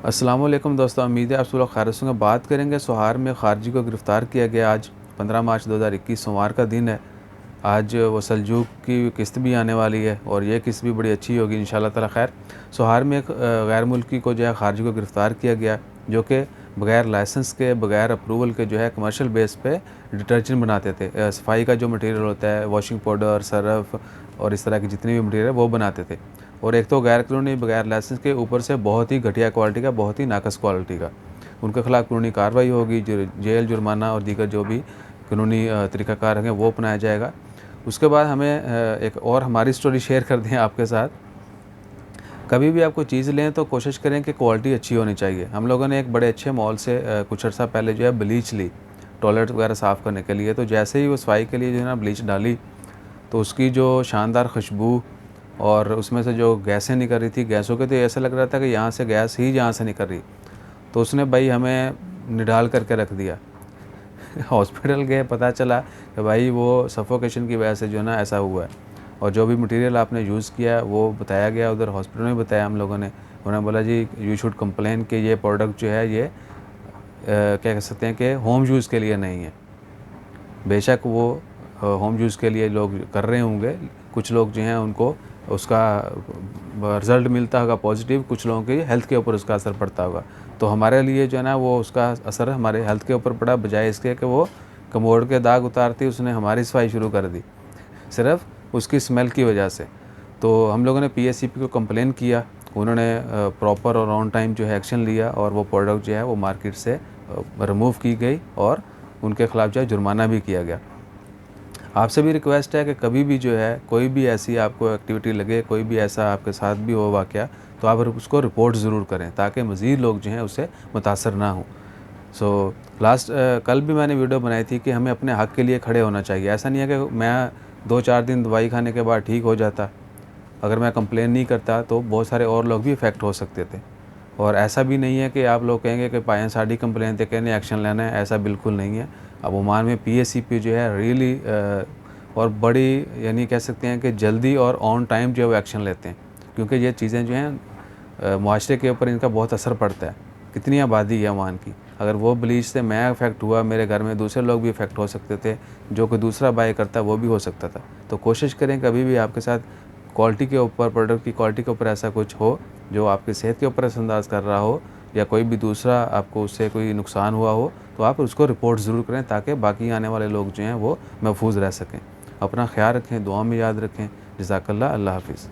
अस्सलामुअलैकुम दोस्तों, उम्मीद है आप सब लोग खैरियत से होंगे। बात करेंगे सोहार में खारजी को गिरफ़्तार किया गया। आज 15 मार्च 2021 सोमवार का दिन है। आज वो सल्जूक की किस्त भी आने वाली है और ये किस्त भी बड़ी अच्छी होगी इंशाअल्लाह ताला। खैर, सोहार में एक गैर मुल्की को जो है खारजी को गिरफ़्तार किया गया, जो कि बग़ैर लाइसेंस के, बग़ैर अप्रूवल के जो है कमर्शियल बेस पे डिटर्जेंट बनाते थे। सफाई का जो मटीरियल होता है, वॉशिंग पाउडर, सर्फ़ और इस तरह की जितनी भी मटीरियल है वो बनाते थे। और एक तो गैर कानूनी, बगैर लाइसेंस के, ऊपर से बहुत ही घटिया क्वालिटी का, बहुत ही नाकस क्वालिटी का। उनके खिलाफ़ कानूनी कार्रवाई होगी, जेल, जुर्माना और दीगर जो भी कानूनी तरीक़ाकार हैं वो अपनाया जाएगा। उसके बाद हमें एक और हमारी स्टोरी शेयर कर दें आपके साथ। कभी भी आप कोई चीज़ लें तो कोशिश करें कि क्वालिटी अच्छी होनी चाहिए। हम लोगों ने एक बड़े अच्छे मॉल से कुछ अर्सा पहले जो है ब्लीच ली, टॉयलेट वगैरह साफ़ करने के लिए। तो जैसे ही वो सफाई के लिए जो है ना ब्लीच डाली, तो उसकी जो शानदार खुशबू और उसमें से जो गैसें निकल रही थी, गैसों के तो ऐसा लग रहा था कि यहाँ से गैस ही यहाँ से निकल रही। तो उसने भाई हमें निढाल करके रख दिया। हॉस्पिटल गए, पता चला कि भाई वो सफोकेशन की वजह से जो है ना ऐसा हुआ है। और जो भी मटेरियल आपने यूज़ किया वो बताया गया, उधर हॉस्पिटल में बताया हम लोगों ने। उन्होंने बोला जी यू शुड कंप्लेन कि ये प्रोडक्ट जो है ये क्या कह सकते हैं कि होम यूज़ के लिए नहीं है। बेशक वो होम यूज़ के लिए लोग कर रहे होंगे, कुछ लोग जो हैं उनको उसका रिज़ल्ट मिलता होगा पॉजिटिव, कुछ लोगों की हेल्थ के ऊपर उसका असर पड़ता होगा। तो हमारे लिए जो है ना वो उसका असर हमारे हेल्थ के ऊपर पड़ा, बजाय इसके कि वो कमोड के दाग उतारती उसने हमारी सफाई शुरू कर दी, सिर्फ़ उसकी स्मेल की वजह से। तो हम लोगों ने पीएसईपी को कंप्लेन किया, उन्होंने प्रॉपर और ऑन टाइम जो है एक्शन लिया और वो प्रोडक्ट जो है वो मार्केट से रिमूव की गई और उनके ख़िलाफ़ जो है जुर्माना भी किया गया। आपसे भी रिक्वेस्ट है कि कभी भी जो है कोई भी ऐसी आपको एक्टिविटी लगे, कोई भी ऐसा आपके साथ भी हो वाक़या, तो आप उसको रिपोर्ट ज़रूर करें ताकि मज़ीद लोग जो हैं उससे मुतासर ना हों। कल भी मैंने वीडियो बनाई थी कि हमें अपने हक़ के लिए खड़े होना चाहिए। ऐसा नहीं है कि मैं 2-4 दिन दवाई खाने के बाद ठीक हो जाता। अगर मैं कंप्लेन नहीं करता तो बहुत सारे और लोग भी इफ़ेक्ट हो सकते थे। और ऐसा भी नहीं है कि आप लोग कहेंगे कि पाएँ साड़ी कंप्लेन थे, कहने एक्शन लेना है, ऐसा बिल्कुल नहीं है। अब ओमान में पीएसईपी जो है रियली और बड़ी, यानी कह सकते हैं कि जल्दी और ऑन टाइम जो है वो एक्शन लेते हैं, क्योंकि ये चीज़ें जो हैं मुआशरे के ऊपर इनका बहुत असर पड़ता है। कितनी आबादी है ओमान की, अगर वो ब्लीच से मैं इफ़ेक्ट हुआ, मेरे घर में दूसरे लोग भी इफ़ेक्ट हो सकते थे, जो कोई दूसरा बाय करता वो भी हो सकता था। तो कोशिश करें कभी भी आपके साथ क्वालिटी के ऊपर, प्रोडक्ट की क्वालिटी के ऊपर ऐसा कुछ हो जो आपकी सेहत के ऊपर असरअंदाज कर रहा हो, या कोई भी दूसरा आपको उससे कोई नुकसान हुआ हो, तो आप उसको रिपोर्ट ज़रूर करें ताकि बाकी आने वाले लोग जो हैं वो महफूज रह सकें। अपना ख्याल रखें, दुआ में याद रखें। जज़ाकल्लाह, अल्लाह हाफ़िज़।